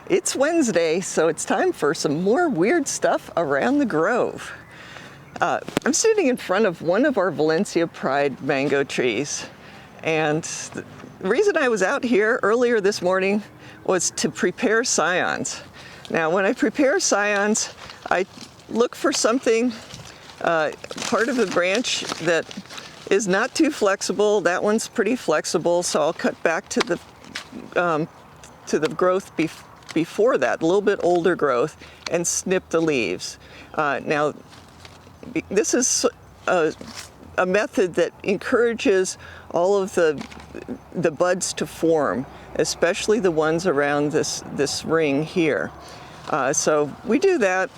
It's Wednesday, so it's time for some more weird stuff around the grove. I'm sitting in front of one of our Valencia Pride mango trees, and the reason I was out here earlier this morning was to prepare scions. Now, when I prepare scions, I look for something, part of the branch that is not too flexible. That one's pretty flexible, so I'll cut back to the growth before that, a little bit older growth, and snip the leaves. Now, this is a method that encourages all of the buds to form, especially the ones around this ring here. So we do that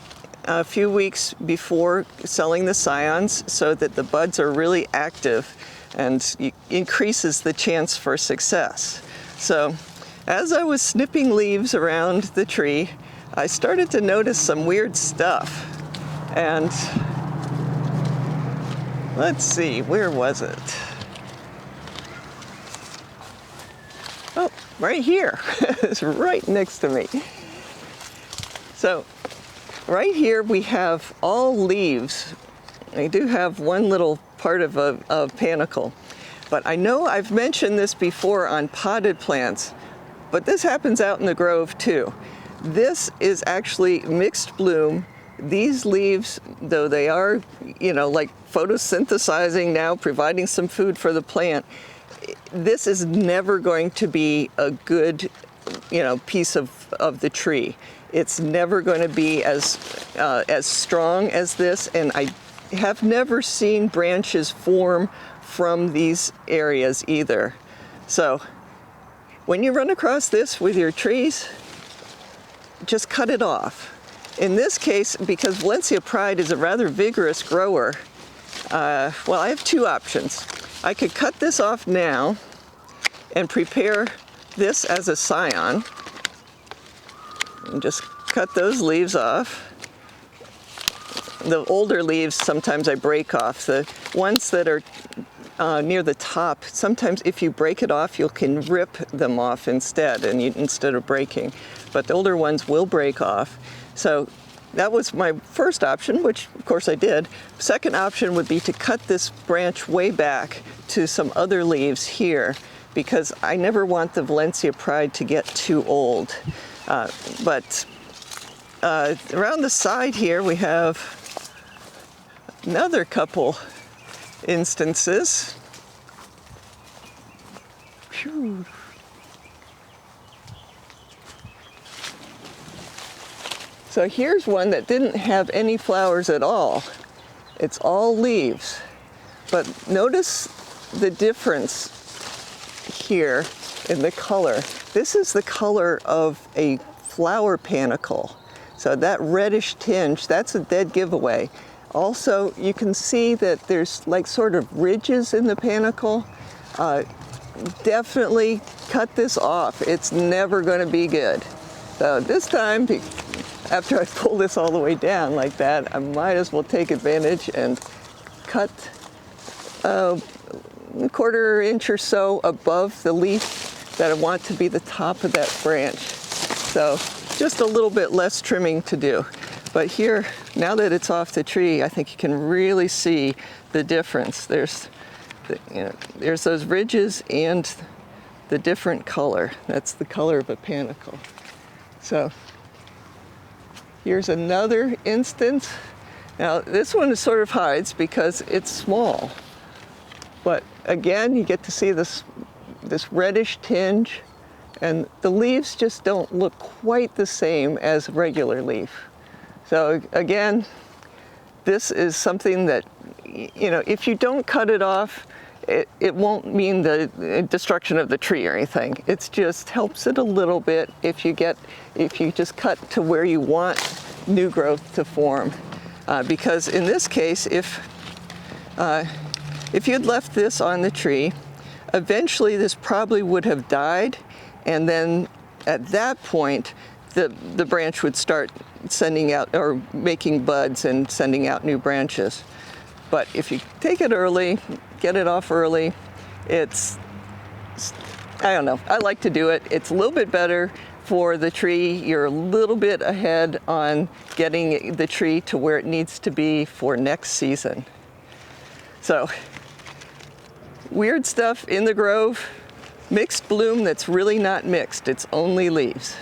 a few weeks before selling the scions so that the buds are really active and increases the chance for success. So as I was snipping leaves around the tree, I started to notice some weird stuff. And let's see, where was it? Oh, right here. It's right next to me. So right here we have all leaves. I do have one little part of a panicle. But I know I've mentioned this before on potted plants, but this happens out in the grove too. This is actually mixed bloom. These leaves, though they are, like photosynthesizing now, providing some food for the plant, this is never going to be a good, piece of the tree. It's never going to be as strong as this, and I have never seen branches form from these areas either. So when you run across this with your trees, just cut it off. In this case, because Valencia Pride is a rather vigorous grower, I have two options. I could cut this off now and prepare this as a scion. And just cut those leaves off. The older leaves, sometimes I break off. The ones that are near the top, sometimes if you break it off, you can rip them off instead, instead of breaking. But the older ones will break off. So that was my first option, which of course I did. Second option would be to cut this branch way back to some other leaves here, because I never want the Valencia Pride to get too old. But around the side here we have another couple instances. Phew. So here's one that didn't have any flowers at all. It's all leaves. But notice the difference here in the color. This is the color of a flower panicle. So that reddish tinge, that's a dead giveaway. Also, you can see that there's like sort of ridges in the panicle. Definitely cut this off. It's never going to be good. So this time, after I pull this all the way down like that, I might as well take advantage and cut a quarter inch or so above the leaf that I want to be the top of that branch. So just a little bit less trimming to do. But here, now that it's off the tree, I think you can really see the difference. There's those ridges and the different color. That's the color of a panicle. So here's another instance. Now this one sort of hides because it's small. But again, you get to see this reddish tinge, and the leaves just don't look quite the same as a regular leaf. So again, this is something that, if you don't cut it off, it won't mean the destruction of the tree or anything. It just helps it a little bit if you just cut to where you want new growth to form. Because in this case, if you had left this on the tree, eventually this probably would have died, and then at that point, the branch would start sending out or making buds and sending out new branches. But if you take it early, get it off early, I don't know, I like to do it. It's a little bit better for the tree, you're a little bit ahead on getting the tree to where it needs to be for next season. So, weird stuff in the grove, mixed bloom that's really not mixed, it's only leaves.